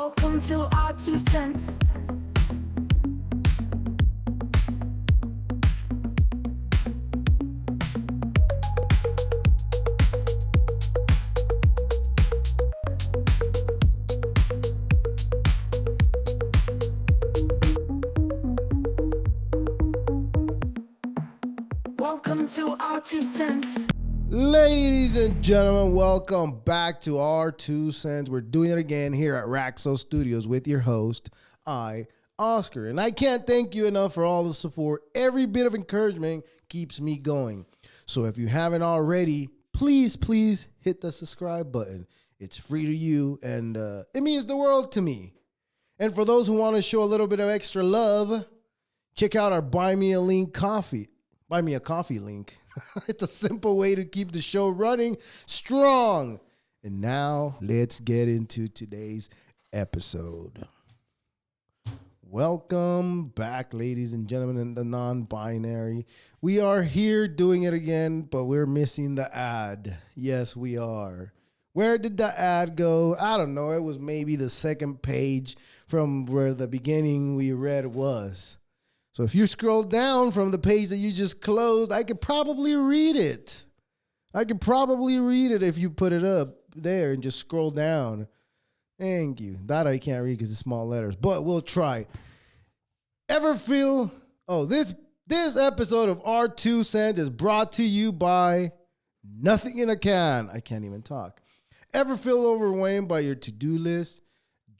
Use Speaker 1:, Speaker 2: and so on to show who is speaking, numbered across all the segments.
Speaker 1: Welcome to our 2 cents. Welcome to our 2 cents.
Speaker 2: Ladies and gentlemen, welcome back to our 2 cents. We're doing it again here at Raxo Studios with your host, Oscar. And I can't thank you enough for all the support. Every bit of encouragement keeps me going. So if you haven't already, please hit the subscribe button. It's free to you, and it means the world to me. And for those who want to show a little bit of extra love, check out our Buy Me a Coffee link. It's a simple way to keep the show running strong. And now let's get into today's episode. Welcome back, ladies and gentlemen, in the non-binary. We are here doing it again, but we're missing the ad. Yes, we are. Where did the ad go? I don't know. It was maybe the second page from where the beginning we read was. So if you scroll down from the page that you just closed, I could probably read it. If you put it up there and just scroll down. Thank you. That I can't read because it's small letters, but we'll try. This episode of our 2 cents is brought to you by Nothing in a Can. I can't even talk. Ever feel overwhelmed by your to-do list,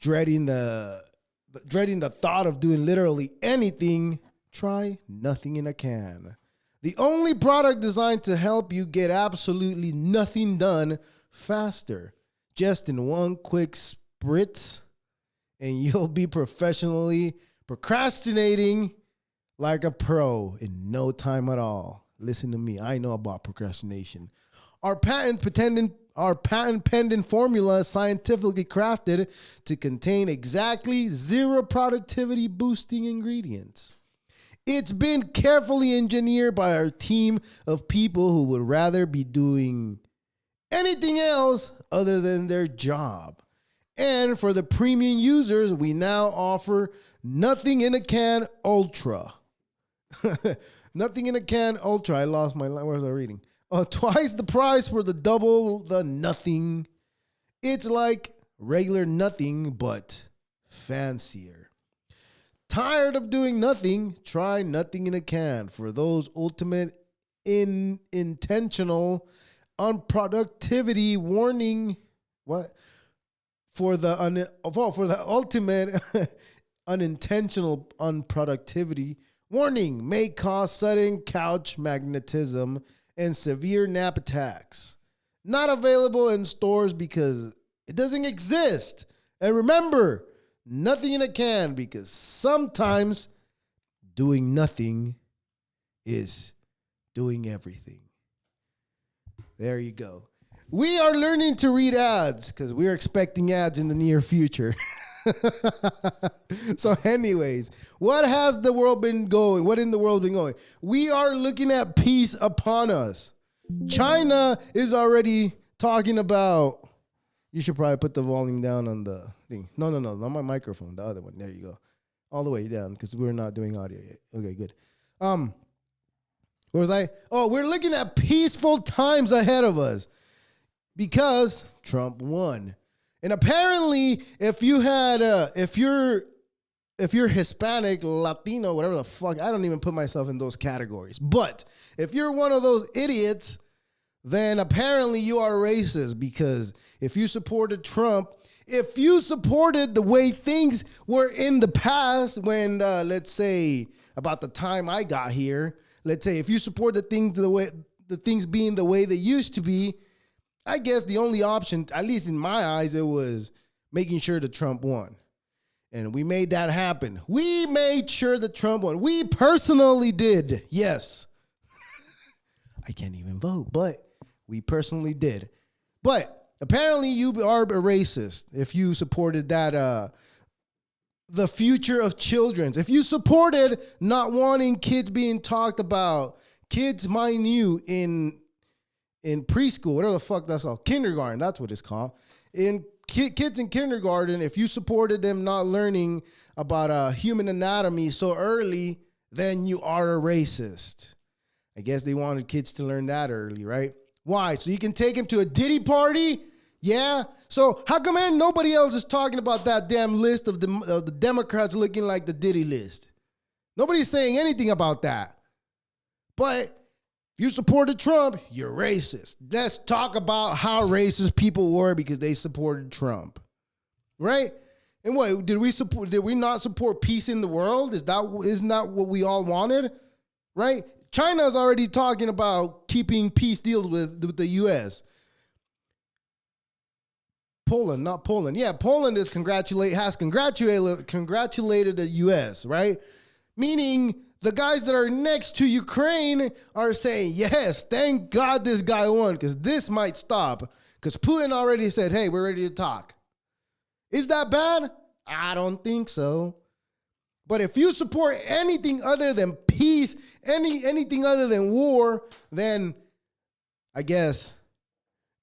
Speaker 2: dreading the thought of doing literally anything? Try Nothing in a Can. The only product designed to help you get absolutely nothing done faster. Just in one quick spritz, and you'll be professionally procrastinating like a pro in no time at all. Listen to me. I know about procrastination. Our patent pending formula is scientifically crafted to contain exactly 0 productivity boosting ingredients. It's been carefully engineered by our team of people who would rather be doing anything else other than their job. And for the premium users, we now offer Nothing in a Can Ultra. Nothing in a Can Ultra. I lost my line. Where was I reading? Twice the price for the double the nothing. It's like regular nothing, but fancier. Tired of doing nothing? Try Nothing in a Can for those ultimate intentional unproductivity warning. What? For the ultimate unintentional unproductivity warning may cause sudden couch magnetism and severe nap attacks. Not available in stores because it doesn't exist. And remember, Nothing in a Can, because sometimes doing nothing is doing everything. There you go. We are learning to read ads because we're expecting ads in the near future. So anyways, what has the world been going? What in the world been going? We are looking at peace upon us. China is already talking about, you should probably put the volume down on the thing. No, not my microphone, the other one. There you go. All the way down because we're not doing audio yet. Okay, good. Where was I? Oh, we're looking at peaceful times ahead of us because Trump won. And apparently, if you're Hispanic, Latino, whatever the fuck, I don't even put myself in those categories. But if you're one of those idiots, then apparently you are racist because if you supported Trump, if you supported the way things were in the past when, let's say, about the time I got here, let's say if you support the things being the way they used to be, I guess the only option, at least in my eyes, it was making sure that Trump won. And we made that happen. We made sure that Trump won. We personally did. Yes. I can't even vote, but we personally did. But apparently you are a racist if you supported that, the future of children. If you supported not wanting kids being talked about, kids mind you in preschool, whatever the fuck that's called, kindergarten, that's what it's called. In kids in kindergarten, if you supported them not learning about human anatomy so early, then you are a racist. I guess they wanted kids to learn that early, right? Why? So you can take them to a Diddy party? Yeah. So how come nobody else is talking about that damn list of the Democrats looking like the Diddy list? Nobody's saying anything about that. But if you supported Trump, you're racist. Let's talk about how racist people were because they supported Trump, right? And what did we not support peace in the world? Isn't that what we all wanted, right? China's already talking about keeping peace deals with the U.S. Poland, not Poland. Yeah, Poland has congratulated the U.S., right? Meaning the guys that are next to Ukraine are saying, yes, thank God this guy won because this might stop. Because Putin already said, hey, we're ready to talk. Is that bad? I don't think so. But if you support anything other than peace, anything other than war, then I guess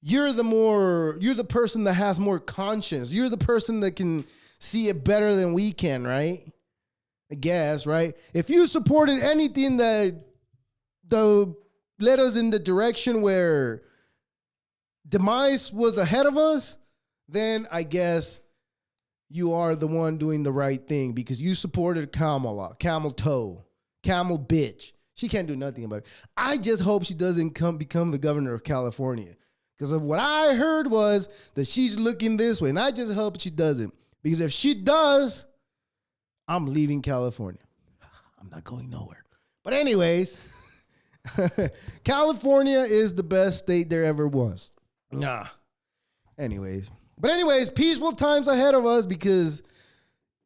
Speaker 2: you're the person that has more conscience. You're the person that can see it better than we can, right? I guess, right? If you supported anything that led us in the direction where demise was ahead of us, then I guess you are the one doing the right thing because you supported Kamala, camel toe, camel bitch. She can't do nothing about it. I just hope she doesn't become the governor of California because of what I heard was that she's looking this way, and I just hope she doesn't because if she does, I'm leaving California. I'm not going nowhere. But anyways, California is the best state there ever was. Nah. Anyways, peaceful times ahead of us because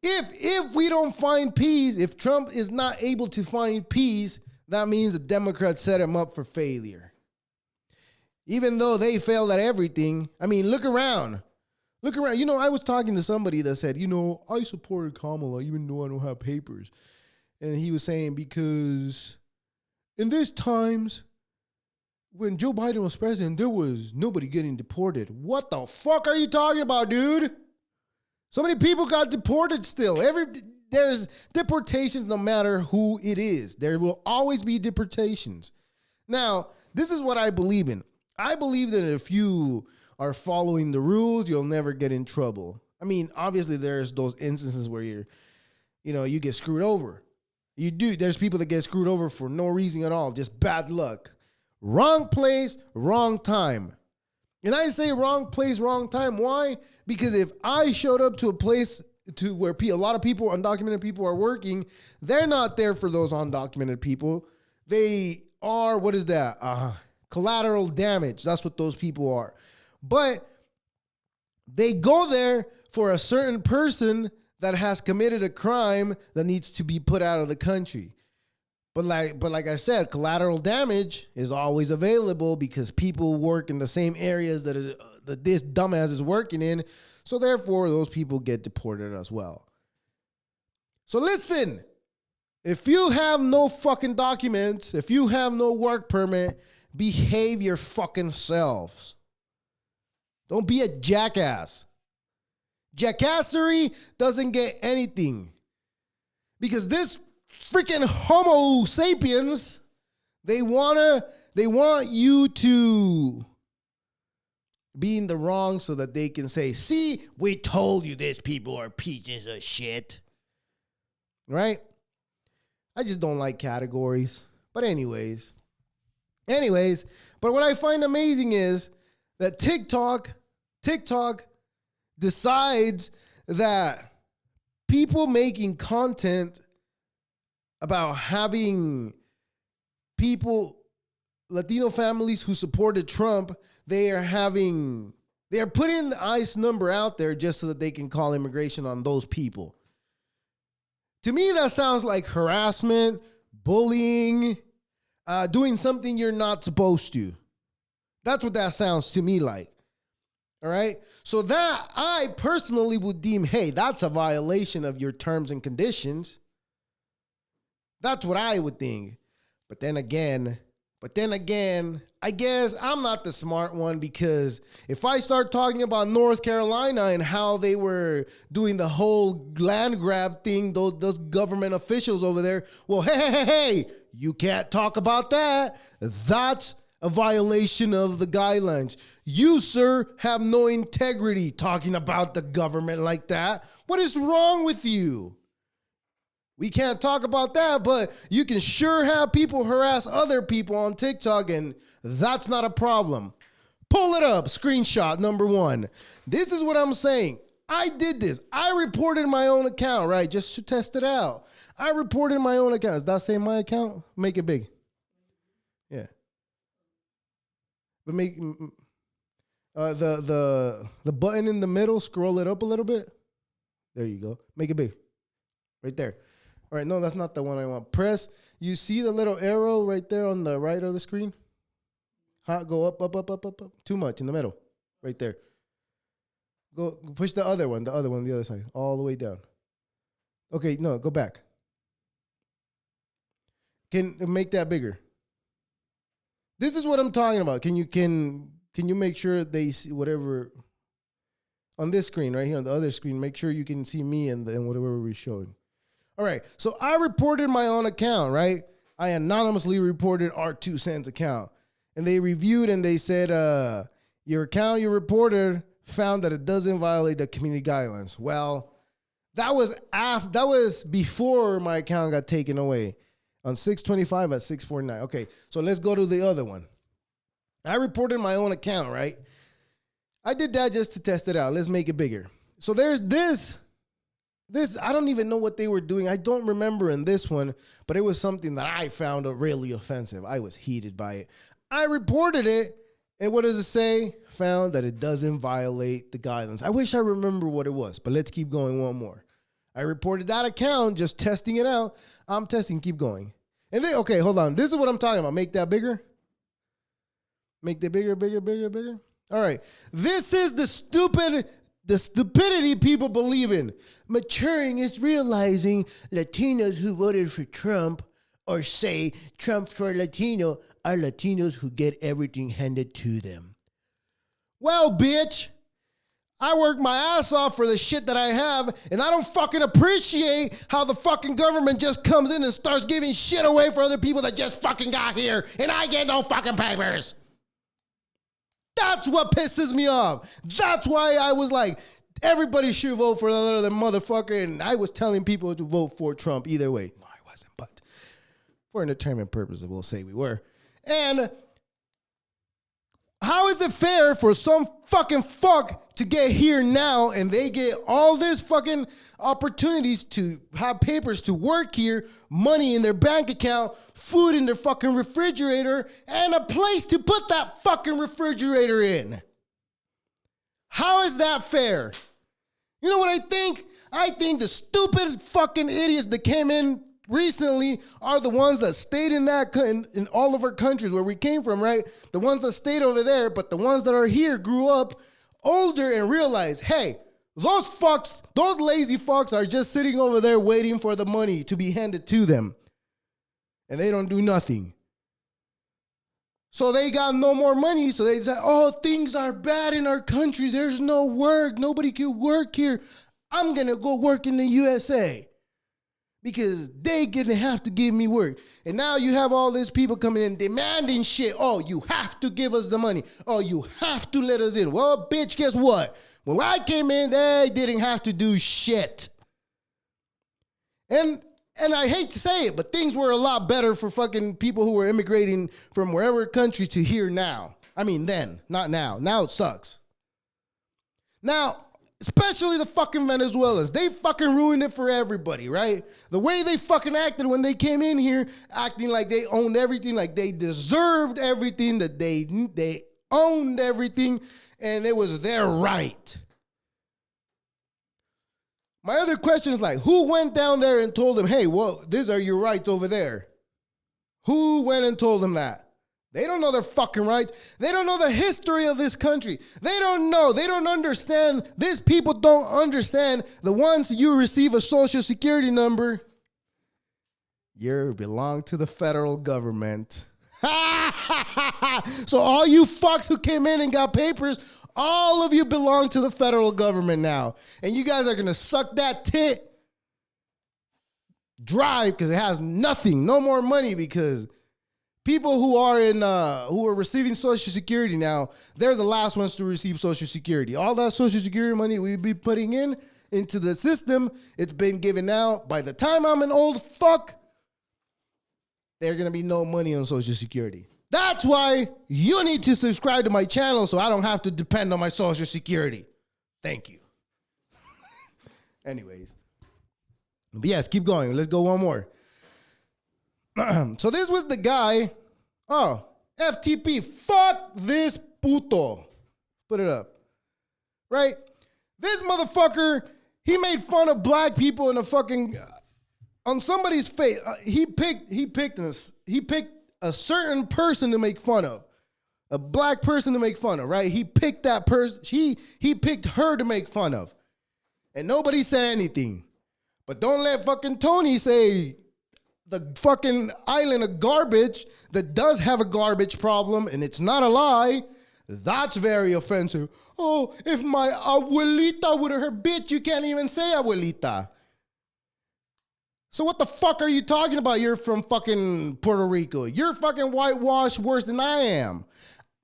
Speaker 2: if we don't find peace, if Trump is not able to find peace, that means the Democrats set him up for failure. Even though they failed at everything, I mean, look around. Look around. You know, I was talking to somebody that said, I supported Kamala even though I don't have papers. And he was saying because in these times, when Joe Biden was president, there was nobody getting deported. What the fuck are you talking about, dude? So many people got deported still. There's deportations no matter who it is. There will always be deportations. Now, this is what I believe in. I believe that if you are following the rules, you'll never get in trouble. I mean, obviously there's those instances where you get screwed over. You do. There's people that get screwed over for no reason at all, just bad luck. Wrong place, wrong time. And I say wrong place, wrong time. Why? Because if I showed up to a place where a lot of people, undocumented people are working, they're not there for those undocumented people. They are, what is that? Collateral damage. That's what those people are. But they go there for a certain person that has committed a crime that needs to be put out of the country. But like I said, collateral damage is always available because people work in the same areas that this dumbass is working in. So therefore, those people get deported as well. So listen, if you have no fucking documents, if you have no work permit, behave your fucking selves. Don't be a jackass. Jackassery doesn't get anything. Because this freaking Homo sapiens, they want you to be in the wrong so that they can say, see, we told you these people are pieces of shit. Right? I just don't like categories. But anyways, but what I find amazing is that TikTok decides that people making content about having people, Latino families who supported Trump, they are putting the ICE number out there just so that they can call immigration on those people. To me, that sounds like harassment, bullying, doing something you're not supposed to. That's what that sounds to me like. All right. So that I personally would deem, hey, that's a violation of your terms and conditions. That's what I would think. But then again, But then again, I guess I'm not the smart one, because if I start talking about North Carolina and how they were doing the whole land grab thing, those government officials over there, well, hey, you can't talk about that. That's a violation of the guidelines. You, sir, have no integrity talking about the government like that. What is wrong with you? We can't talk about that, but you can sure have people harass other people on TikTok, and that's not a problem. Pull it up, screenshot number 1. This is what I'm saying. I did this. I reported my own account, right, just to test it out. I reported my own account. Does that say my account? Make it big. Yeah. But make the button in the middle, scroll it up a little bit. There you go. Make it big. Right there. All right, no, that's not the one I want. Press, you see the little arrow right there on the right of the screen? Go up, up, up, up, up, up. Too much in the middle. Right there. Go push the other one, the other side, all the way down. Okay, no, go back. Can make that bigger. This is what I'm talking about. Can you make sure they see whatever on this screen right here, on the other screen, make sure you can see me and whatever we're showing. All right, so I reported my own account, right? I anonymously reported our 2 cents account. And they reviewed and they said, your account you reported found that it doesn't violate the community guidelines. Well, that was before my account got taken away on 6/25 at 6/49. Okay, so let's go to the other one. I reported my own account, right? I did that just to test it out. Let's make it bigger. So there's this, I don't even know what they were doing. I don't remember in this one, but it was something that I found really offensive. I was heated by it. I reported it, and what does it say? Found that it doesn't violate the guidelines. I wish I remember what it was, but let's keep going one more. I reported that account, just testing it out. I'm testing, keep going. And then, okay, hold on. This is what I'm talking about. Make that bigger. Make that bigger, bigger, bigger, bigger. All right. This is the stupidity people believe in. Maturing is realizing Latinos who voted for Trump or say Trump for Latino are Latinos who get everything handed to them. Well, bitch, I work my ass off for the shit that I have, and I don't fucking appreciate how the fucking government just comes in and starts giving shit away for other people that just fucking got here, and I get no fucking papers. That's what pisses me off. That's why I was like, everybody should vote for the other motherfucker, and I was telling people to vote for Trump either way. No, I wasn't, but for entertainment purposes, we'll say we were. And how is it fair for some fucking fuck to get here now and they get all this fucking opportunities to have papers to work here, money in their bank account, food in their fucking refrigerator, and a place to put that fucking refrigerator in? How is that fair? You know what I think? I think the stupid fucking idiots that came in recently are the ones that stayed in in all of our countries where we came from, right? The ones that stayed over there, but the ones that are here grew up older and realized, hey, those fucks, those lazy fucks are just sitting over there waiting for the money to be handed to them. And they don't do nothing. So they got no more money. So they said, oh, things are bad in our country. There's no work. Nobody can work here. I'm going to go work in the USA. Because they gonna have to give me work. And now you have all these people coming in demanding shit. Oh, you have to give us the money. Oh, you have to let us in. Well, bitch, guess what? When I came in, they didn't have to do shit. And I hate to say it, but things were a lot better for fucking people who were immigrating from wherever country to here now. I mean then, not now. Now it sucks. Now, especially the fucking Venezuelans. They fucking ruined it for everybody, right? The way they fucking acted when they came in here, acting like they owned everything, like they deserved everything, that they owned everything, and it was their right. My other question is like, who went down there and told them, hey, well, these are your rights over there? Who went and told them that? They don't know their fucking rights. They don't know the history of this country. They don't know. They don't understand. These people don't understand that once you receive a social security number, you belong to the federal government. Ha So all you fucks who came in and got papers, all of you belong to the federal government now. And you guys are going to suck that tit dry because it has nothing, no more money, because people who are receiving Social Security now, they're the last ones to receive Social Security. All that Social Security money we be putting into the system, it's been given out. By the time I'm an old fuck, there's going to be no money on Social Security. That's why you need to subscribe to my channel so I don't have to depend on my Social Security. Thank you. Anyways. But yes, keep going. Let's go one more. So this was the guy. Oh, FTP. Fuck this puto. Put it up. Right? This motherfucker, he made fun of black people in a fucking on somebody's face. He picked a certain person to make fun of. A black person to make fun of, right? He picked that person. He picked her to make fun of. And nobody said anything. But don't let fucking Tony say the fucking island of garbage that does have a garbage problem, and it's not a lie. That's very offensive. Oh, if my abuelita would have heard, bitch, you can't even say abuelita. So what the fuck are you talking about? You're from fucking Puerto Rico. You're fucking whitewashed worse than I am.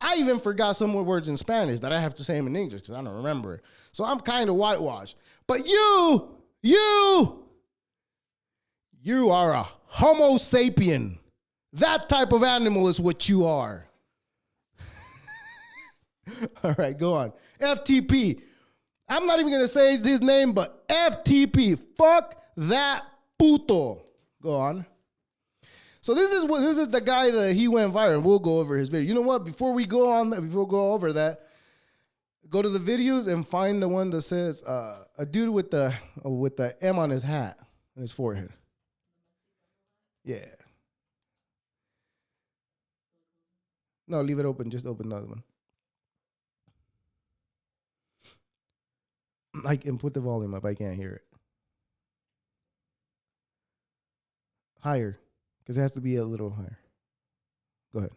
Speaker 2: I even forgot some more words in Spanish that I have to say them in English because I don't remember. So I'm kind of whitewashed. But you are a Homo sapien. That type of animal is what you are. All right, go on. FTP. I'm not even going to say his name, but FTP. Fuck that puto. Go on. So this is the guy that he went viral. We'll go over his video. You know what? Before we go over that, go to the videos and find the one that says a dude with the M on his hat, on his forehead. Yeah. No, leave it open. Just open the other one. I can put the volume up. I can't hear it. Higher, because it has to be a little higher. Go ahead.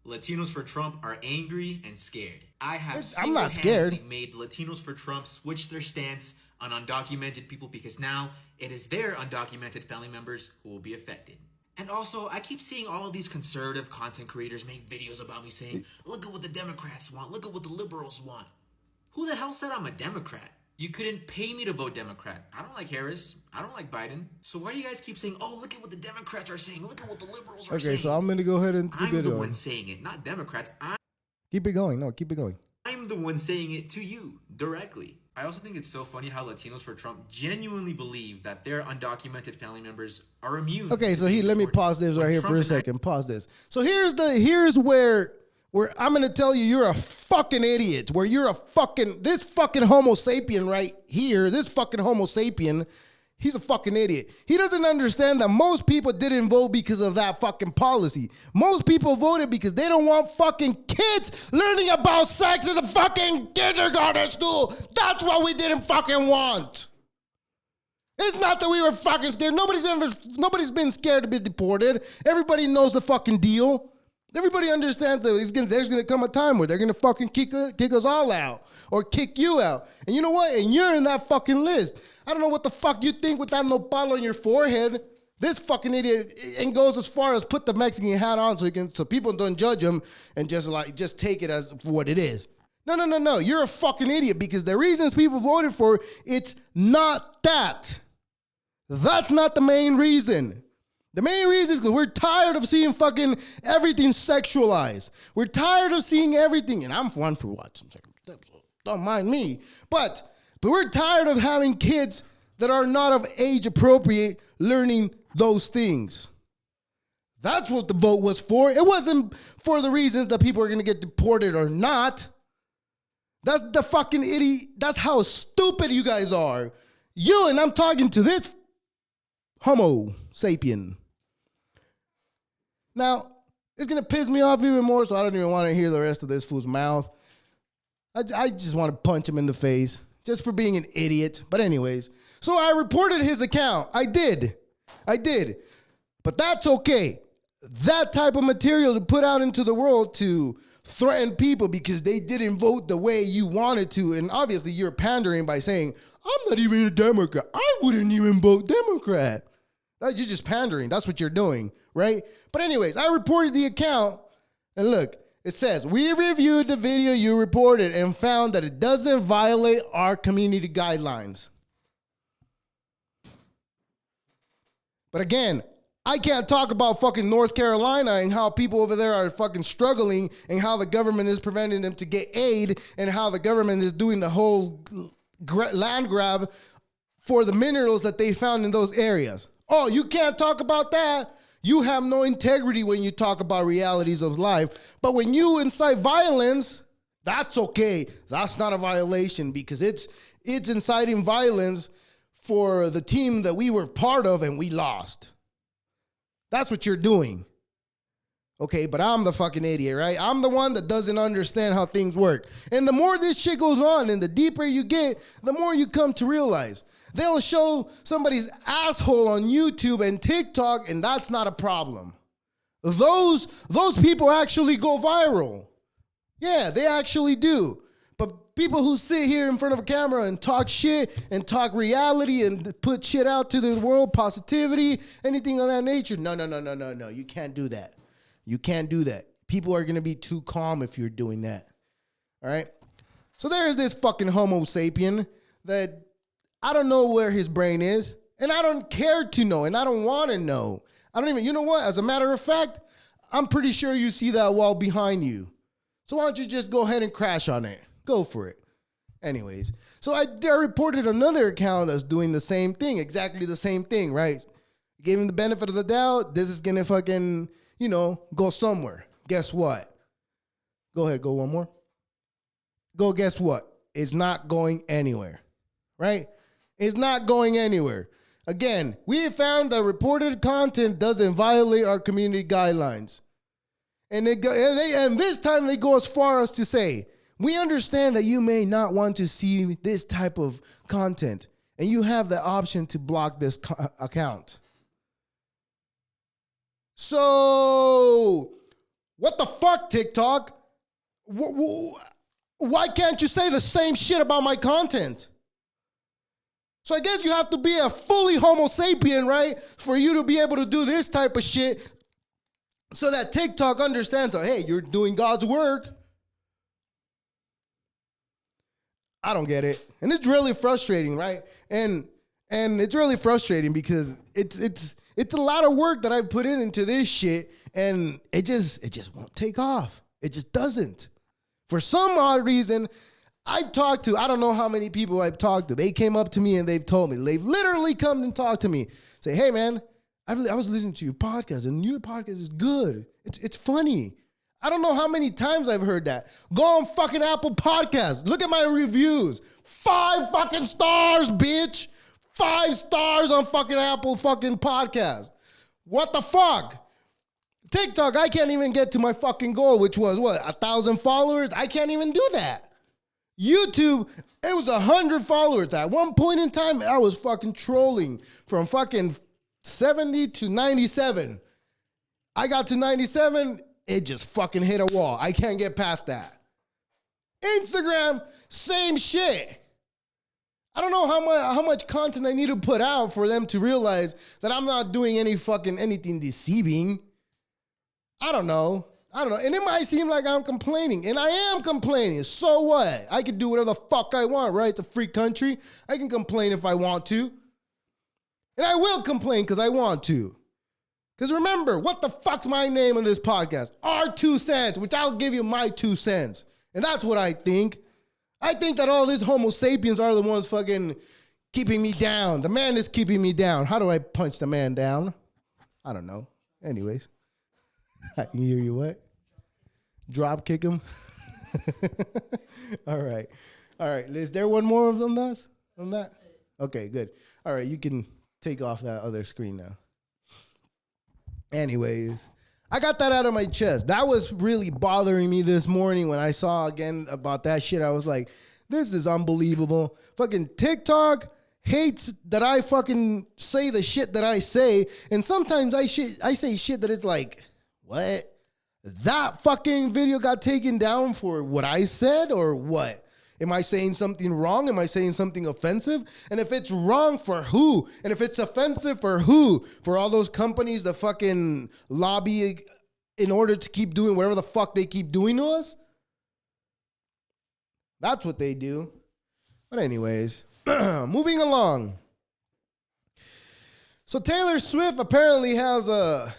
Speaker 3: Latinos for Trump are angry and scared.
Speaker 2: I'm not scared.
Speaker 3: Made Latinos for Trump switch their stance on undocumented people because now it is their undocumented family members who will be affected. And also, I keep seeing all of these conservative content creators make videos about me saying, look at what the Democrats want, look at what the liberals want. Who the hell said I'm a Democrat? You couldn't pay me to vote Democrat. I don't like Harris. I don't like Biden. So why do you guys keep saying, oh, look at what the Democrats are saying, look at what the liberals are saying?
Speaker 2: Okay, so I'm going to go ahead and keep it
Speaker 3: I'm the
Speaker 2: going.
Speaker 3: one saying it, not Democrats.
Speaker 2: Keep it going. No, keep it going.
Speaker 3: I'm the one saying it to you directly. I also think it's so funny how Latinos for Trump genuinely believe that their undocumented family members are immune.
Speaker 2: Okay, so let me pause this right here for a second. Pause this. So here's where I'm going to tell you you're a fucking idiot. Where you're this fucking Homo sapien right here, this fucking Homo sapien, he's a fucking idiot. He doesn't understand that most people didn't vote because of that fucking policy. Most people voted because they don't want fucking kids learning about sex in the fucking kindergarten school. That's what we didn't fucking want. It's not that we were fucking scared. Nobody's been scared to be deported. Everybody knows the fucking deal. Everybody understands that there's gonna come a time where they're gonna fucking kick us all out or kick you out. And you know what? And you're in that fucking list. I don't know what the fuck you think with that nopal on your forehead. This fucking idiot and goes as far as put the Mexican hat on so people don't judge him and just take it as what it is. No. You're a fucking idiot because the reasons people voted for it's not that. That's not the main reason. The main reason is because we're tired of seeing fucking everything sexualized. We're tired of seeing everything, and I'm one for watching. Don't mind me. But we're tired of having kids that are not of age appropriate learning those things. That's what the vote was for. It wasn't for the reasons that people are going to get deported or not. That's the fucking idiot. That's how stupid you guys are. You, and I'm talking to this Homo sapien. Now, it's going to piss me off even more, so I don't even want to hear the rest of this fool's mouth. I just want to punch him in the face just for being an idiot. But anyways, so I reported his account. I did. But that's okay. that type of material to put out into the world to threaten people because they didn't vote the way you wanted to. And obviously you're pandering by saying, I'm not even a Democrat. I wouldn't even vote Democrat. You're just pandering. That's what you're doing, right? But anyways, I reported the account. And look, it says, we reviewed the video you reported and found that it doesn't violate our community guidelines. But again, I can't talk about fucking North Carolina and how people over there are fucking struggling and how the government is preventing them to get aid and how the government is doing the whole land grab for the minerals that they found in those areas. Oh, you can't talk about that. You have no integrity when you talk about realities of life. But when you incite violence, that's okay. That's not a violation because it's inciting violence for the team that we were part of and we lost. That's what you're doing. Okay, but I'm the fucking idiot, right? I'm the one that doesn't understand how things work. And the more this shit goes on and the deeper you get, the more you come to realize. They'll show somebody's asshole on YouTube and TikTok, and that's not a problem. Those people actually go viral. Yeah, they actually do. But people who sit here in front of a camera and talk shit and talk reality and put shit out to the world, positivity, anything of that nature, no. You can't do that. You can't do that. People are going to be too calm if you're doing that. All right? So there's this fucking Homo sapien that I don't know where his brain is, and I don't care to know, and I don't want to know. I don't even, you know what? As a matter of fact, I'm pretty sure you see that wall behind you. So why don't you just go ahead and crash on it? Go for it. Anyways, so I reported another account that's doing the same thing, exactly the same thing, right? Gave him the benefit of the doubt. This is going to fucking, go somewhere. Guess what? Go ahead, go one more. Go, guess what? It's not going anywhere, right? It's not going anywhere. Again, we have found that reported content doesn't violate our community guidelines. And this time they go as far as to say, we understand that you may not want to see this type of content, and you have the option to block this account. So, what the fuck, TikTok? Why can't you say the same shit about my content? So I guess you have to be a fully Homo sapien, right? For you to be able to do this type of shit so that TikTok understands, oh, hey, you're doing God's work. I don't get it. And it's really frustrating, right? And it's really frustrating because it's a lot of work that I put into this shit, and it just won't take off. It just doesn't. For some odd reason, I've talked to, I don't know how many people I've talked to. They came up to me and they've told me, they've literally come and talked to me. Say, hey man, I was listening to your podcast and your podcast is good. It's funny. I don't know how many times I've heard that. Go on fucking Apple Podcasts. Look at my reviews. 5 fucking stars, bitch. 5 stars on fucking Apple fucking Podcast. What the fuck? TikTok, I can't even get to my fucking goal, which was 1,000 followers? I can't even do that. YouTube, it was 100 followers. At one point in time, I was fucking trolling from fucking 70 to 97. I got to 97, it just fucking hit a wall. I can't get past that. Instagram, same shit. I don't know how much content I need to put out for them to realize that I'm not doing anything deceiving. I don't know. And it might seem like I'm complaining, and I am complaining. So what? I can do whatever the fuck I want, right? It's a free country. I can complain if I want to. And I will complain because I want to. Because remember, what the fuck's my name on this podcast? Our 2 cents, which I'll give you my 2 cents. And that's what I think. I think that all these Homo sapiens are the ones fucking keeping me down. The man is keeping me down. How do I punch the man down? I don't know. Anyways. I can hear you what? Drop kick him? All right. Is there one more of them on that? Okay, good. All right, you can take off that other screen now. Anyways, I got that out of my chest. That was really bothering me this morning when I saw again about that shit. I was like, this is unbelievable. Fucking TikTok hates that I fucking say the shit that I say. And sometimes I say shit that it's like, what? That fucking video got taken down for what I said or what? Am I saying something wrong? Am I saying something offensive? And if it's wrong, for who? And if it's offensive, for who? For all those companies that fucking lobby in order to keep doing whatever the fuck they keep doing to us? That's what they do. But anyways, moving along. So Taylor Swift apparently has a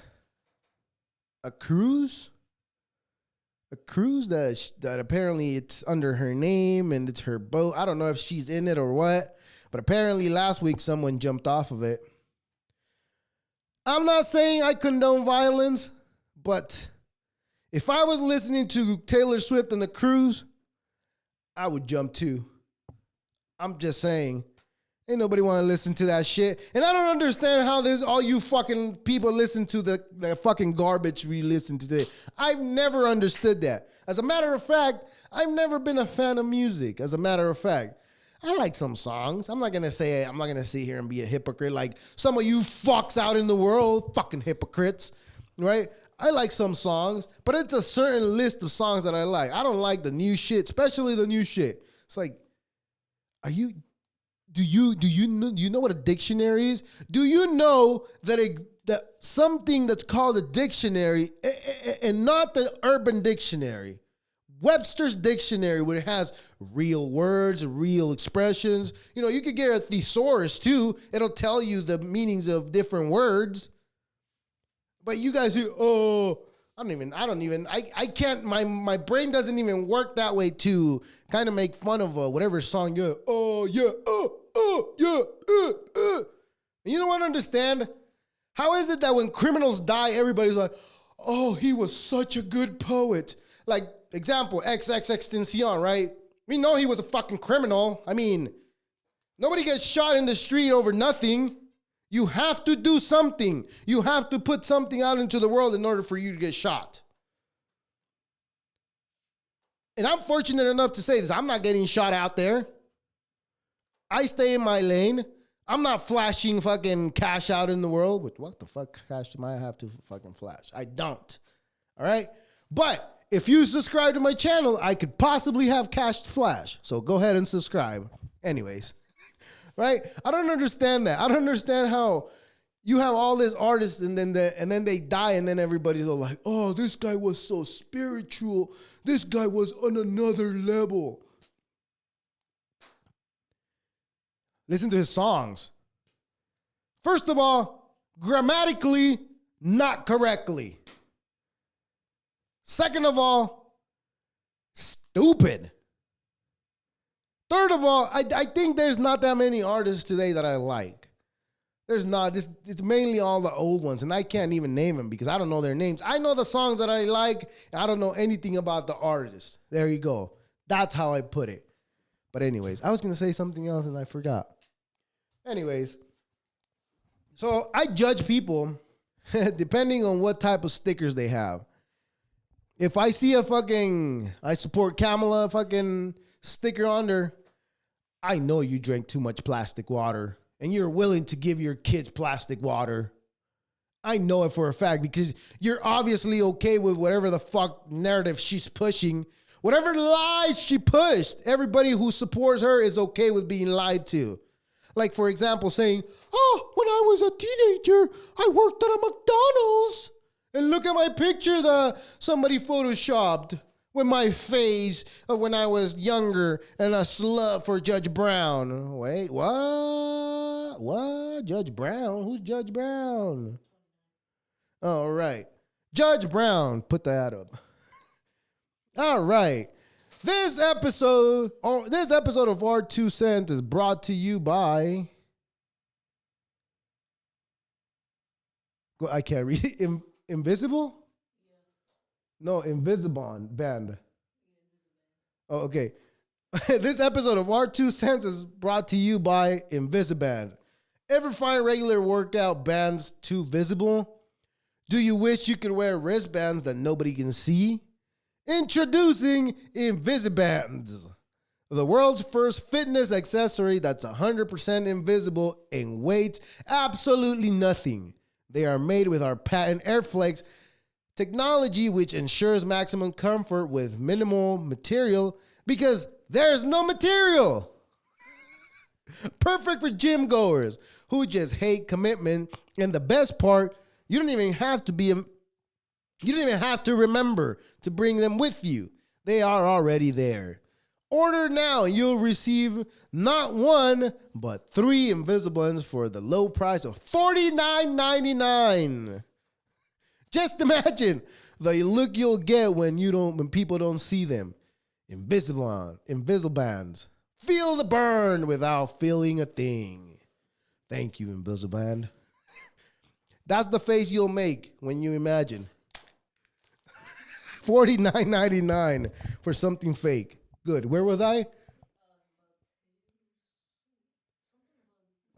Speaker 2: cruise. A cruise that apparently it's under her name and it's her boat. I don't know if she's in it or what, but apparently last week someone jumped off of it. I'm not saying I condone violence, but if I was listening to Taylor Swift on the cruise, I would jump too. I'm just saying. Ain't nobody want to listen to that shit. And I don't understand how there's all you fucking people listen to the fucking garbage we listen to today. I've never understood that. As a matter of fact, I've never been a fan of music. As a matter of fact, I like some songs. I'm not going to sit here and be a hypocrite like some of you fucks out in the world, fucking hypocrites, right? I like some songs, but it's a certain list of songs that I like. I don't like the new shit, especially the new shit. It's like, do you know what a dictionary is? Do you know that that something that's called a dictionary and not the Urban Dictionary, Webster's Dictionary, where it has real words, real expressions. You know, you could get a thesaurus too. It'll tell you the meanings of different words. But you guys do, I can't, my brain doesn't even work that way to kind of make fun of whatever song you You don't want to understand? How is it that when criminals die, everybody's like, oh, he was such a good poet? Like, example, XXXTentacion, right? We know he was a fucking criminal. I mean, nobody gets shot in the street over nothing. You have to do something. You have to put something out into the world in order for you to get shot. And I'm fortunate enough to say this. I'm not getting shot out there. I stay in my lane. I'm not flashing fucking cash out in the world. What the fuck cash do I have to fucking flash? I don't. All right? But if you subscribe to my channel, I could possibly have cash to flash. So go ahead and subscribe. Anyways. Right? I don't understand that. I don't understand how you have all these artists and then they die and then everybody's all like, oh, this guy was so spiritual. This guy was on another level. Listen to his songs. First of all, grammatically, not correctly. Second of all, stupid. Third of all, I think there's not that many artists today that I like. There's not. It's mainly all the old ones, and I can't even name them because I don't know their names. I know the songs that I like. I don't know anything about the artist. There you go. That's how I put it. But anyways, I was going to say something else, and I forgot. Anyways, so I judge people depending on what type of stickers they have. If I see I support Kamala fucking sticker on there, I know you drank too much plastic water and you're willing to give your kids plastic water. I know it for a fact because you're obviously okay with whatever the fuck narrative she's pushing. Whatever lies she pushed, everybody who supports her is okay with being lied to. Like, for example, saying, oh, when I was a teenager, I worked at a McDonald's. And look at my picture that somebody photoshopped with my face of when I was younger and a slut for Judge Brown. Wait, what? What? Judge Brown? Who's Judge Brown? All right. Judge Brown. Put that up. All right. This episode of Our 2 Cents is brought to you by... I can't read it. Invisible? No, Invisibon band. Oh, okay. This episode of Our 2 Cents is brought to you by Invisiband. Ever find regular workout bands too visible? Do you wish you could wear wristbands that nobody can see? Introducing Invisibands. The world's first fitness accessory that's 100% invisible and weighs absolutely nothing. They are made with our patent Airflex technology, which ensures maximum comfort with minimal material because there's no material. Perfect for gym goers who just hate commitment. And the best part, you don't even have to remember to bring them with you. They are already there. Order now and you'll receive not one, but 3 invisible ones for the low price of $49.99. Just imagine the look you'll get when people don't see them. Invisible bands. Feel the burn without feeling a thing. Thank you, invisible band. That's the face you'll make when you imagine. $49.99 for something fake. Good. Where was I?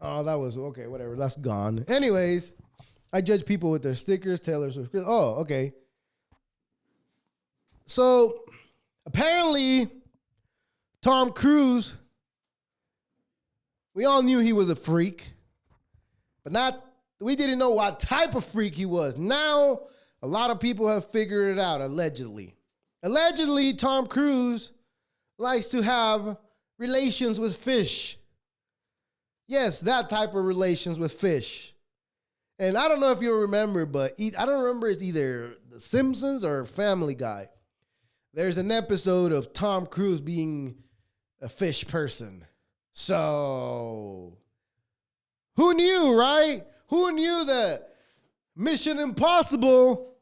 Speaker 2: Oh, that was okay. Whatever. That's gone. Anyways, I judge people with their stickers, Taylor Swift. Oh, okay. So apparently, Tom Cruise, we all knew he was a freak, but we didn't know what type of freak he was. Now, a lot of people have figured it out, allegedly. Allegedly, Tom Cruise likes to have relations with fish. Yes, that type of relations with fish. And I don't know if you remember, but I don't remember it's either The Simpsons or Family Guy. There's an episode of Tom Cruise being a fish person. So, who knew, right? Who knew that Mission Impossible,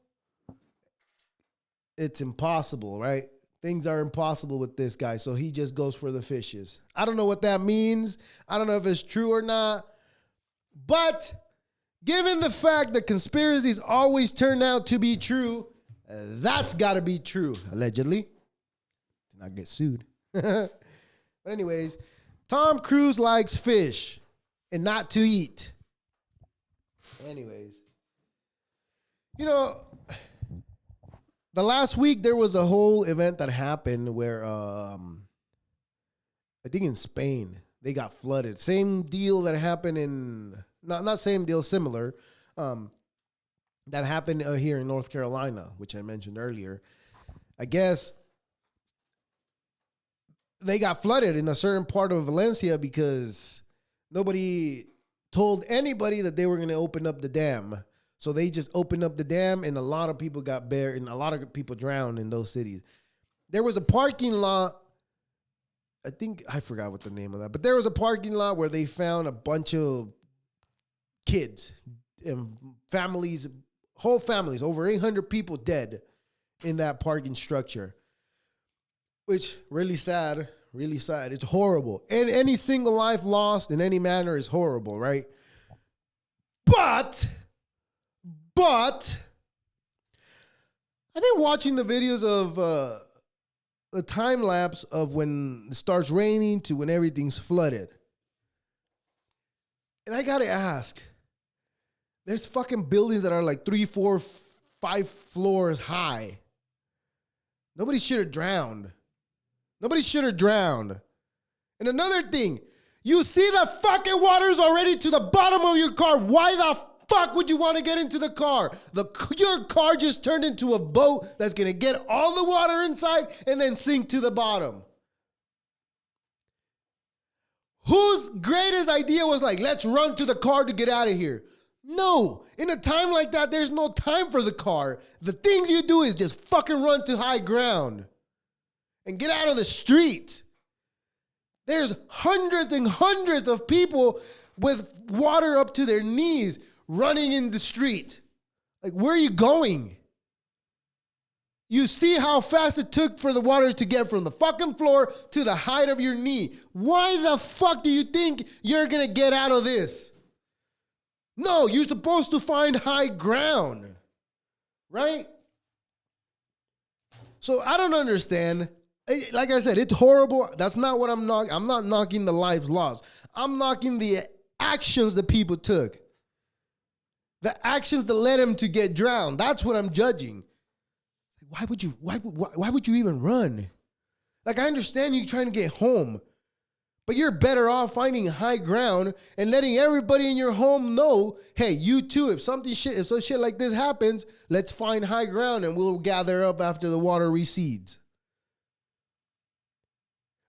Speaker 2: it's impossible, right? Things are impossible with this guy, so he just goes for the fishes. I don't know what that means. I don't know if it's true or not. But given the fact that conspiracies always turn out to be true, that's got to be true, allegedly. Did not get sued. But anyways, Tom Cruise likes fish and not to eat. Anyways, the last week there was a whole event that happened where I think in Spain they got flooded. Same deal that happened in not same deal, similar. That happened here in North Carolina, which I mentioned earlier. I guess they got flooded in a certain part of Valencia because nobody told anybody that they were going to open up the dam. So they just opened up the dam and a lot of people got buried and a lot of people drowned in those cities. There was a parking lot. I forgot what the name of that, but there was a parking lot where they found a bunch of kids and families, whole families, over 800 people dead in that parking structure, which really sad, really sad. It's horrible. And any single life lost in any manner is horrible, right? But I've been watching the videos of the time lapse of when it starts raining to when everything's flooded. And I gotta ask, there's fucking buildings that are like 3, 4, 5 floors high. Nobody should have drowned. Nobody should have drowned. And another thing, you see the fucking water's already to the bottom of your car. Why the fuck would you want to get into the car? Your car just turned into a boat that's going to get all the water inside and then sink to the bottom. Whose greatest idea was like, let's run to the car to get out of here? No, in a time like that, there's no time for the car. The things you do is just fucking run to high ground and get out of the street. There's hundreds and hundreds of people with water up to their knees running in the street. Like, where are you going? You see how fast it took for the water to get from the fucking floor to the height of your knee. Why the fuck do you think you're going to get out of this? No, you're supposed to find high ground, right? So I don't understand. Like I said, it's horrible. That's not what I'm knocking. I'm not knocking the lives lost. I'm knocking the actions that people took. The actions that led him to get drowned. That's what I'm judging. Why would you even run? Like, I understand you trying to get home, but you're better off finding high ground and letting everybody in your home know, hey, you too, if some shit like this happens, let's find high ground and we'll gather up after the water recedes.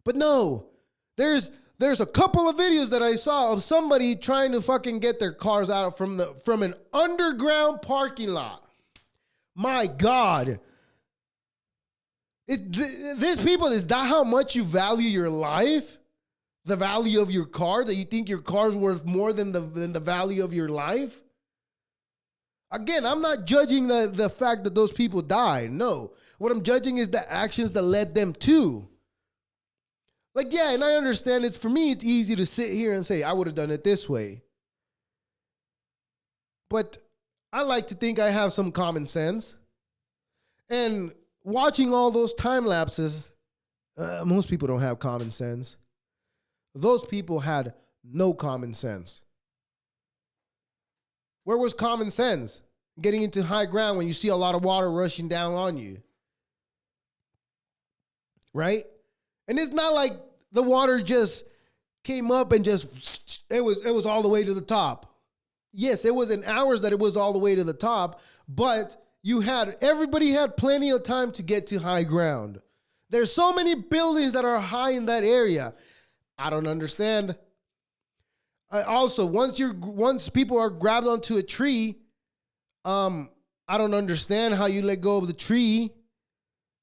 Speaker 2: But no, there's a couple of videos that I saw of somebody trying to fucking get their cars out from an underground parking lot. My God. This people, is that how much you value your life? The value of your car, that you think your car's worth more than the value of your life? Again, I'm not judging the fact that those people died. No. What I'm judging is the actions that led them to. Like, yeah, and I understand for me, it's easy to sit here and say, I would have done it this way. But I like to think I have some common sense. And watching all those time lapses, most people don't have common sense. Those people had no common sense. Where was common sense? Getting into high ground when you see a lot of water rushing down on you. Right? And it's not like the water just came up and just, it was all the way to the top. Yes, it was in hours that it was all the way to the top, but everybody had plenty of time to get to high ground. There's so many buildings that are high in that area. I don't understand. Also, once people are grabbed onto a tree, I don't understand how you let go of the tree.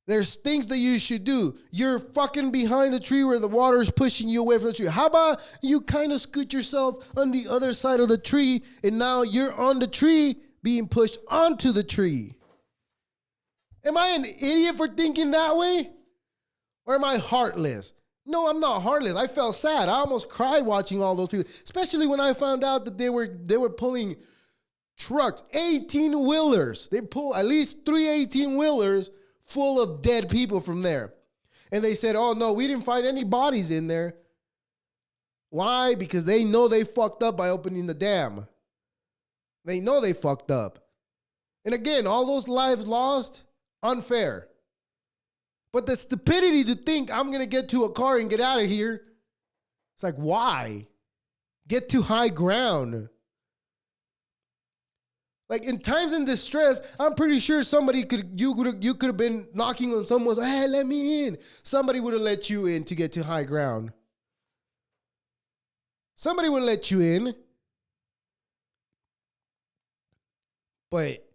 Speaker 2: There's things that you should do. You're fucking behind the tree where the water is pushing you away from the tree. How about you kind of scoot yourself on the other side of the tree, and now you're on the tree being pushed onto the tree? Am I an idiot for thinking that way? Or am I heartless? No, I'm not heartless. I felt sad. I almost cried watching all those people, especially when I found out that they were pulling trucks, 18-wheelers. They pull at least 3 18-wheelers full of dead people from there. And they said, oh, no, we didn't find any bodies in there. Why? Because they know they fucked up by opening the dam. They know they fucked up. And again, all those lives lost, unfair. But the stupidity to think I'm going to get to a car and get out of here, it's like, why? Get to high ground. Like, in times in distress, I'm pretty sure you could have been knocking on someone's, hey, let me in. Somebody would have let you in to get to high ground. Somebody would let you in. But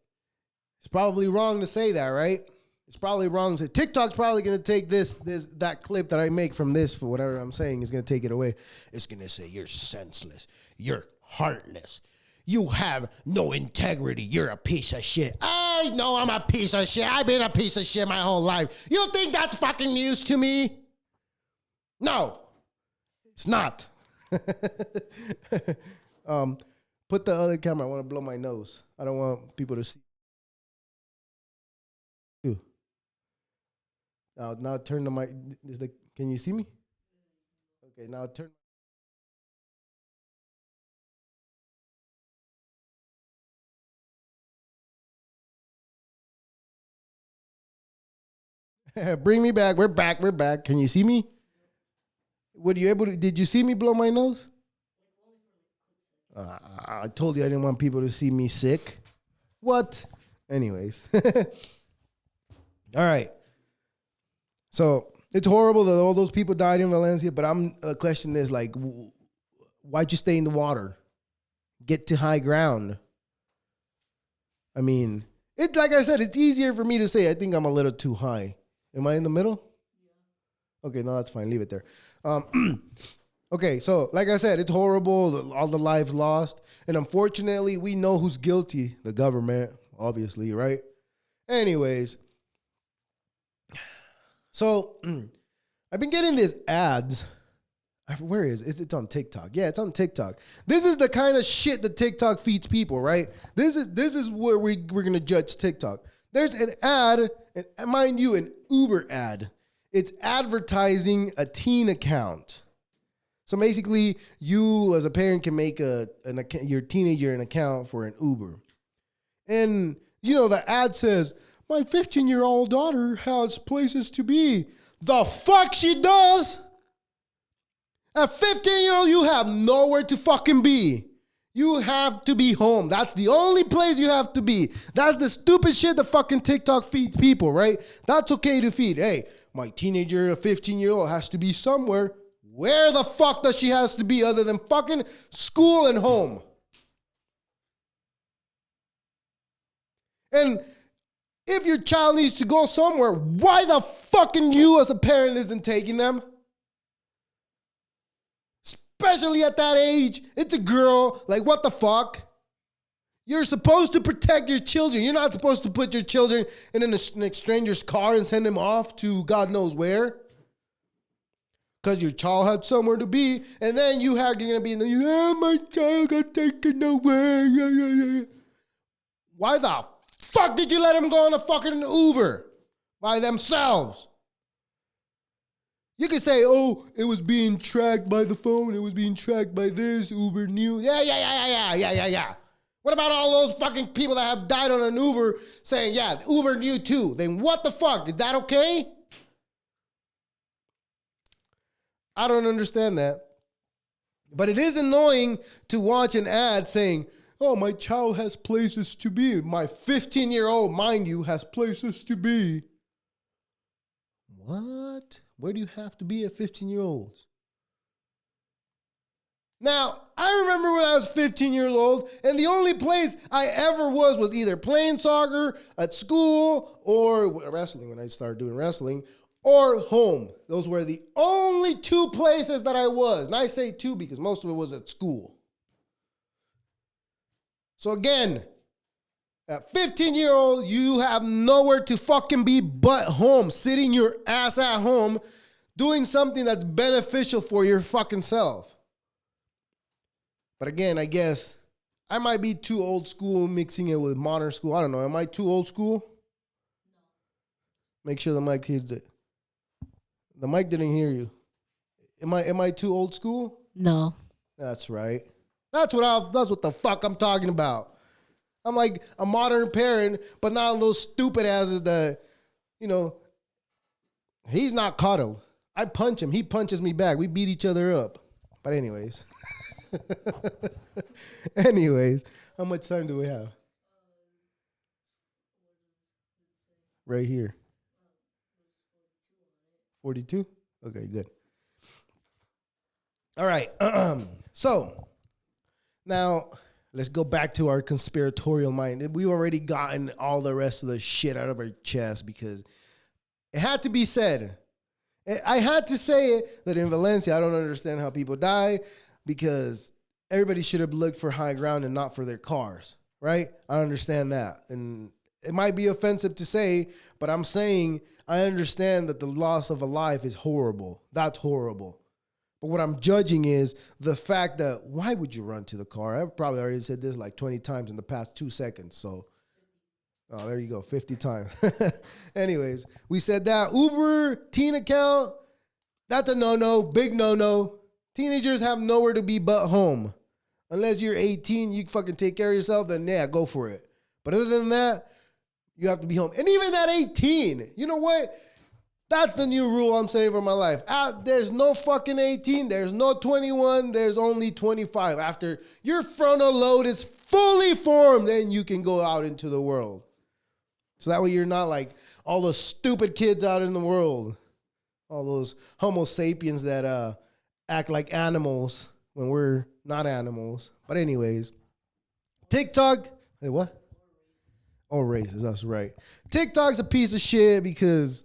Speaker 2: it's probably wrong to say that, right? It's probably wrong to say. TikTok's probably going to take that clip that I make from this, for whatever I'm saying, is going to take it away. It's going to say, you're senseless. You're heartless. You have no integrity. You're a piece of shit. I know I'm a piece of shit. I've been a piece of shit my whole life. You think that's fucking news to me? No, it's not. Put the other camera. I want to blow my nose. I don't want people to see. Now turn the mic. Can you see me? Okay, now turn. Bring me back. We're back. We're back. Can you see me? Did you see me blow my nose? I told you I didn't want people to see me sick. What? Anyways. All right. So it's horrible that all those people died in Valencia, but the question is, like, why'd you stay in the water? Get to high ground. I mean, like I said, it's easier for me to say I think I'm a little too high. Am I in the middle? Yeah. Okay, no, that's fine. Leave it there. Okay, so like I said, it's horrible, all the lives lost. And unfortunately, we know who's guilty. The government, obviously, right? Anyways. So I've been getting these ads. Where is it? It's on TikTok. Yeah, it's on TikTok. This is the kind of shit that TikTok feeds people, right? This is where we're going to judge TikTok. There's an ad, and mind you, an Uber ad. It's advertising a teen account. So basically, you as a parent can make your teenager an account for an Uber. And, the ad says, my 15-year-old daughter has places to be. The fuck she does? At 15-year-old, you have nowhere to fucking be. You have to be home. That's the only place you have to be. That's the stupid shit that fucking TikTok feeds people, right? That's okay to feed. Hey, my teenager, a 15-year-old, has to be somewhere. Where the fuck does she has to be other than fucking school and home? And if your child needs to go somewhere, why the fucking you as a parent isn't taking them? Especially at that age. It's a girl. Like, what the fuck? You're supposed to protect your children. You're not supposed to put your children in an stranger's car and send them off to God knows where. Because your child had somewhere to be. And then you're going to be in the, yeah, my child got taken away. Yeah. Why the fuck did you let them go on a fucking Uber by themselves? You could say, oh, it was being tracked by the phone. It was being tracked by this. Uber knew. Yeah. What about all those fucking people that have died on an Uber saying, yeah, Uber knew too? Then what the fuck? Is that okay? I don't understand that. But it is annoying to watch an ad saying, oh, my child has places to be. My 15-year-old, mind you, has places to be. What? Where do you have to be at 15-year-olds? Now, I remember when I was 15 years old, and the only place I ever was either playing soccer, at school, or wrestling, when I started doing wrestling, or home. Those were the only two places that I was. And I say two because most of it was at school. So again, at 15-year-old, you have nowhere to fucking be but home, sitting your ass at home, doing something that's beneficial for your fucking self. But again, I guess I might be too old school mixing it with modern school. I don't know. Am I too old school? No. Make sure the mic hears it. The mic didn't hear you. Am I too old school?
Speaker 4: No.
Speaker 2: That's right. That's what the fuck I'm talking about. I'm like a modern parent, but not those stupid asses that, he's not coddled. I punch him. He punches me back. We beat each other up. But anyways. How much time do we have? Right here. 42? Okay, good. All right. So, now let's go back to our conspiratorial mind. We've already gotten all the rest of the shit out of our chest because it had to be said. I had to say it that in Valencia, I don't understand how people die because everybody should have looked for high ground and not for their cars, right? I understand that. And it might be offensive to say, but I'm saying I understand that the loss of a life is horrible. That's horrible. But what I'm judging is the fact that why would you run to the car? I've probably already said this like 20 times in the past 2 seconds. So, oh, there you go, 50 times. Anyways, we said that. Uber, teen account, that's a no-no, big no-no. Teenagers have nowhere to be but home. Unless you're 18, you fucking take care of yourself, then yeah, go for it. But other than that, you have to be home. And even at 18, you know what? That's the new rule I'm setting for my life. There's no fucking 18. There's no 21. There's only 25. After your frontal lobe is fully formed, then you can go out into the world. So that way you're not like all those stupid kids out in the world. All those homo sapiens that act like animals when we're not animals. But anyways, TikTok, hey, what? Oh, racist, that's right. TikTok's a piece of shit because,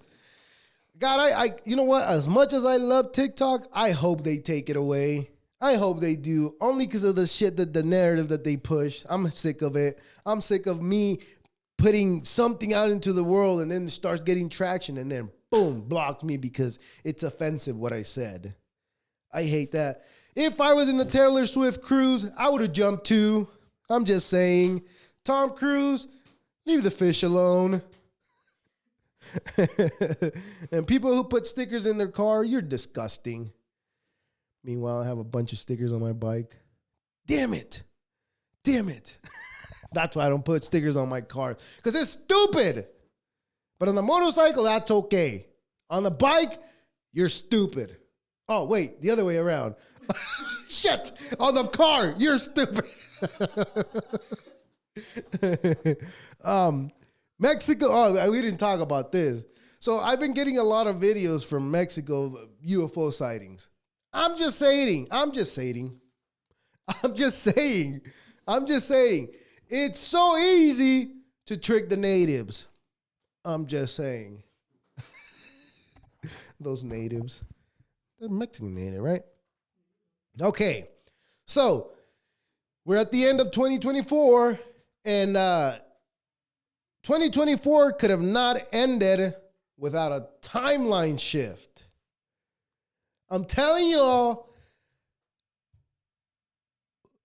Speaker 2: God, I you know what? As much as I love TikTok, I hope they take it away. I hope they do, only because of the shit, the narrative that they push. I'm sick of it. I'm sick of me putting something out into the world and then it starts getting traction and then boom, blocked me because it's offensive what I said. I hate that. If I was in the Taylor Swift cruise, I would have jumped too. I'm just saying. Tom Cruise, leave the fish alone. And people who put stickers in their car, you're disgusting. Meanwhile, I have a bunch of stickers on my bike. Damn it. That's why I don't put stickers on my car. Because it's stupid. But on the motorcycle, that's okay. On the bike, you're stupid. Oh, wait, the other way around. Shit. On the car, you're stupid. Mexico, oh, we didn't talk about this. So I've been getting a lot of videos from Mexico, UFO sightings. I'm just saying. It's so easy to trick the natives. I'm just saying. Those natives. They're Mexican native, right? Okay. So we're at the end of 2024, and 2024 could have not ended without a timeline shift. I'm telling y'all,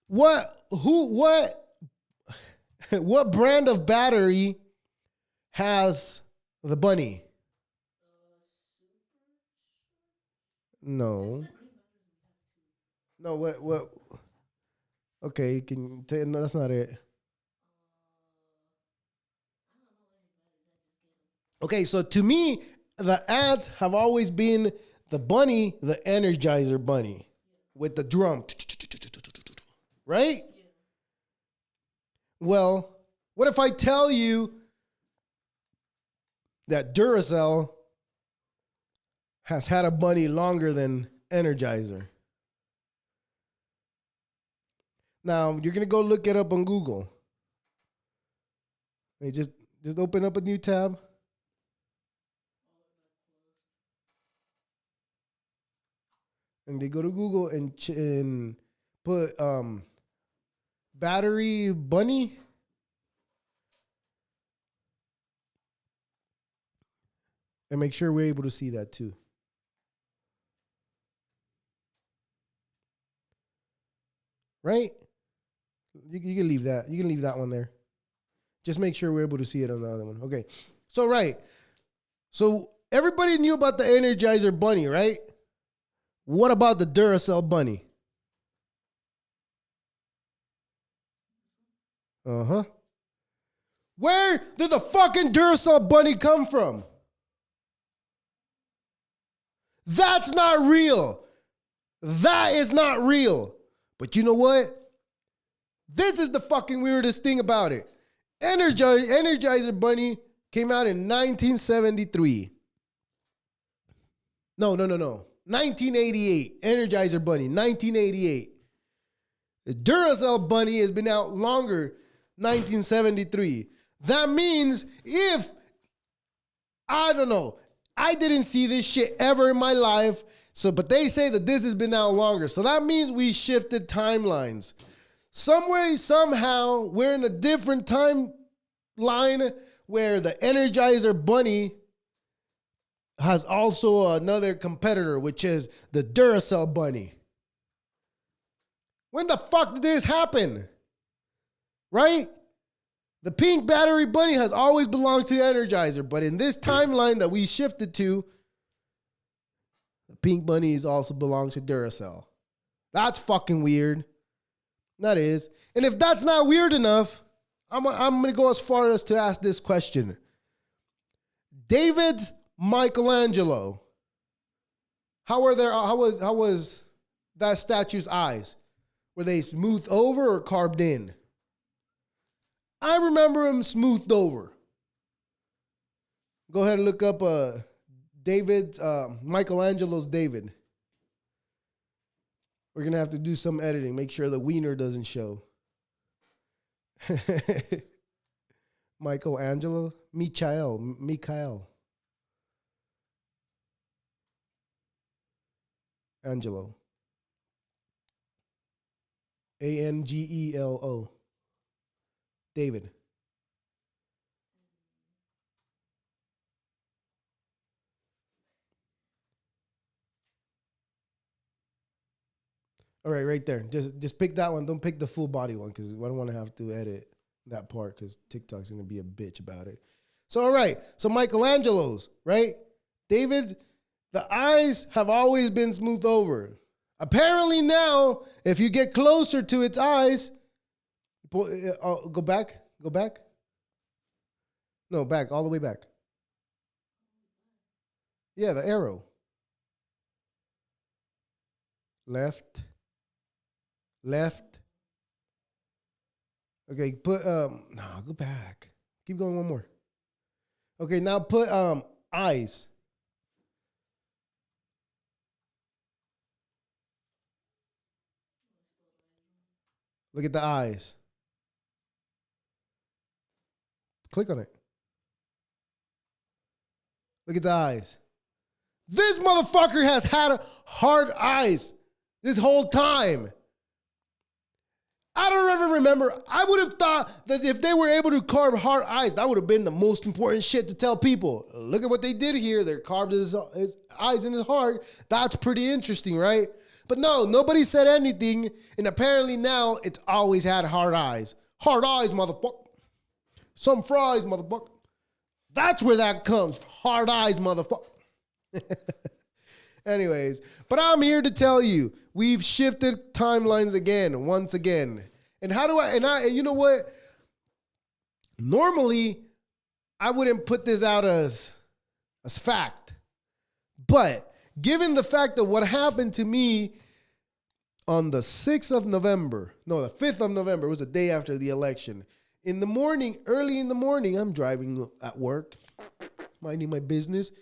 Speaker 2: what brand of battery has the bunny? No, what? Okay, can you tell? No, that's not it. Okay, so to me, the ads have always been the bunny, the Energizer Bunny, with the drum, right? Well, what if I tell you that Duracell has had a bunny longer than Energizer? Now, you're going to go look it up on Google. Hey, just open up a new tab. And they go to Google and put battery bunny. And make sure we're able to see that too. Right? You can leave that. You can leave that one there. Just make sure we're able to see it on the other one. Okay. So, right. So, everybody knew about the Energizer Bunny, right? What about the Duracell Bunny? Uh-huh. Where did the fucking Duracell Bunny come from? That's not real. That is not real. But you know what? This is the fucking weirdest thing about it. Energizer Bunny came out in 1973. No. 1988. Energizer Bunny, 1988. The Duracell Bunny has been out longer, 1973. That means I don't know, I didn't see this shit ever in my life. But they say that this has been out longer. So that means we shifted timelines. Some way, somehow, we're in a different timeline where the Energizer Bunny has also another competitor, which is the Duracell Bunny. When the fuck did this happen? Right? The pink battery bunny has always belonged to Energizer, but in this timeline that we shifted to, the pink bunnies also belong to Duracell. That's fucking weird. That is. And if that's not weird enough, I'm going to go as far as to ask this question. David's Michelangelo. How was that statue's eyes? Were they smoothed over or carved in? I remember him smoothed over. Go ahead and look up Michelangelo's David. We're going to have to do some editing. Make sure the wiener doesn't show. Michelangelo? Michael. Angelo. Angelo. David. All right, right there. Just pick that one. Don't pick the full body one because I don't want to have to edit that part because TikTok's going to be a bitch about it. So, all right. So, Michelangelo's, right? David, the eyes have always been smoothed over. Apparently now, if you get closer to its eyes, go back. No, back, all the way back. Yeah, the arrow. Left. Left. Okay, put no, go back. Keep going one more. Okay, now put eyes. Look at the eyes. Click on it. Look at the eyes. This motherfucker has had hard eyes this whole time. I don't ever remember. I would have thought that if they were able to carve hard eyes, that would have been the most important shit to tell people. Look at what they did here. They carved his eyes in his heart. That's pretty interesting, right? But no, nobody said anything. And apparently now it's always had hard eyes. Hard eyes, motherfucker. Some fries, motherfucker. That's where that comes. Hard eyes, motherfucker. Anyways, but I'm here to tell you, we've shifted timelines again, once again. And how do and you know what? Normally, I wouldn't put this out as fact. But given the fact that what happened to me on the 6th of November, no, the 5th of November, was the day after the election. In the morning, early in the morning, I'm driving at work, minding my business,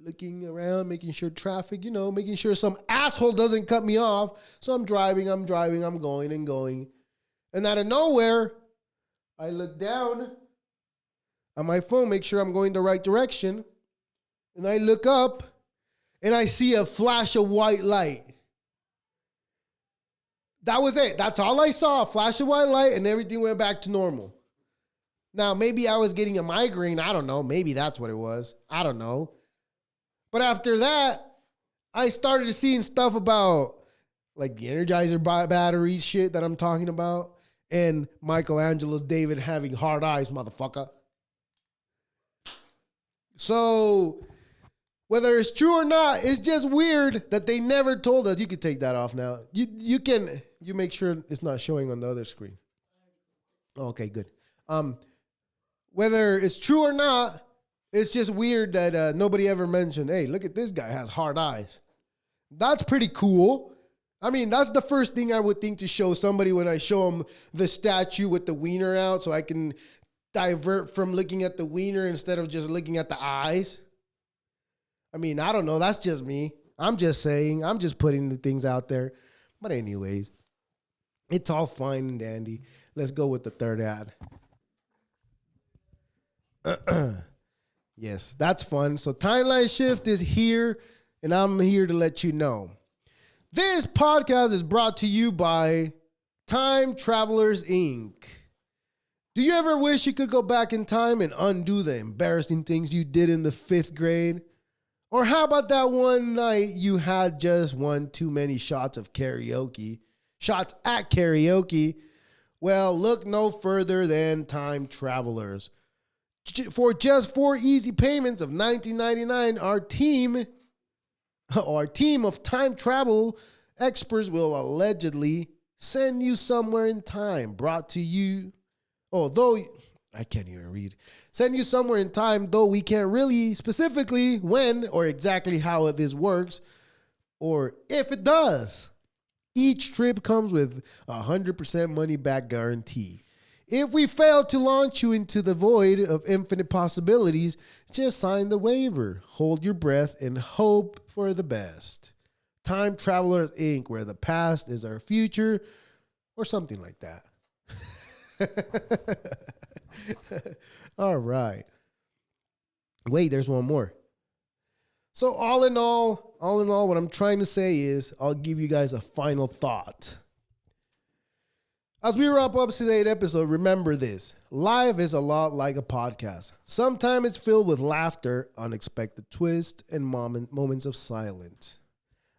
Speaker 2: looking around, making sure traffic, making sure some asshole doesn't cut me off. So I'm driving, I'm going and going. And out of nowhere, I look down on my phone, make sure I'm going the right direction. And I look up and I see a flash of white light. That was it. That's all I saw, a flash of white light, and everything went back to normal. Now, maybe I was getting a migraine. I don't know. Maybe that's what it was. I don't know. But after that, I started seeing stuff about like the Energizer battery shit that I'm talking about, and Michelangelo's David having hard eyes, motherfucker. So whether it's true or not, it's just weird that they never told us. You can take that off now. You make sure it's not showing on the other screen. Okay, good. Whether it's true or not, it's just weird that nobody ever mentioned, hey, look at this guy, has hard eyes. That's pretty cool. I mean, that's the first thing I would think to show somebody when I show them the statue with the wiener out, so I can divert from looking at the wiener instead of just looking at the eyes. I mean, I don't know. That's just me. I'm just saying. I'm just putting the things out there. But anyways, it's all fine and dandy. Let's go with the third ad. Yes, that's fun. So Timeline Shift is here, and I'm here to let you know. This podcast is brought to you by Time Travelers, Inc. Do you ever wish you could go back in time and undo the embarrassing things you did in the 5th grade? Or how about that one night you had just one too many shots at karaoke? Well, look no further than Time Travelers. For just 4 easy payments of $19.99, our team of time travel experts will allegedly send you somewhere in time. Brought to you, although I can't even read. Send you somewhere in time, though we can't really specifically when or exactly how this works, or if it does. Each trip comes with 100% money back guarantee. If we fail to launch you into the void of infinite possibilities, just sign the waiver, hold your breath, and hope for the best. Time Travelers, Inc., where the past is our future, or something like that. All right. Wait, there's one more. So all in all, what I'm trying to say is I'll give you guys a final thought. As we wrap up today's episode, remember this. Life is a lot like a podcast. Sometimes it's filled with laughter, unexpected twists, and moments of silence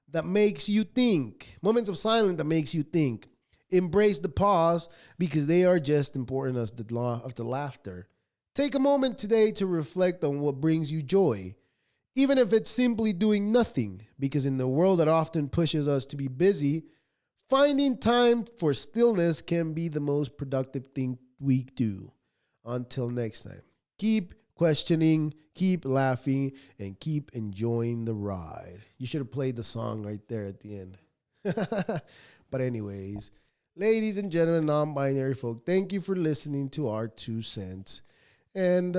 Speaker 2: that makes you think. Moments of silence that makes you think. Embrace the pause because they are just important as the law of the laughter. Take a moment today to reflect on what brings you joy, even if it's simply doing nothing, because in the world that often pushes us to be busy, finding time for stillness can be the most productive thing we do. Until next time, keep questioning, keep laughing, and keep enjoying the ride. You should have played the song right there at the end. But anyways, ladies and gentlemen, non-binary folk, thank you for listening to our 2 cents. And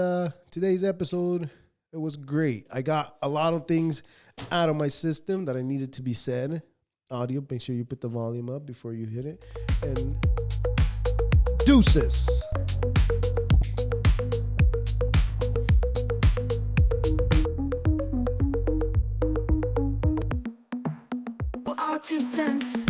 Speaker 2: today's episode, it was great. I got a lot of things out of my system that I needed to be said. Audio, make sure you put the volume up before you hit it. And deuces.
Speaker 1: Our 2 cents.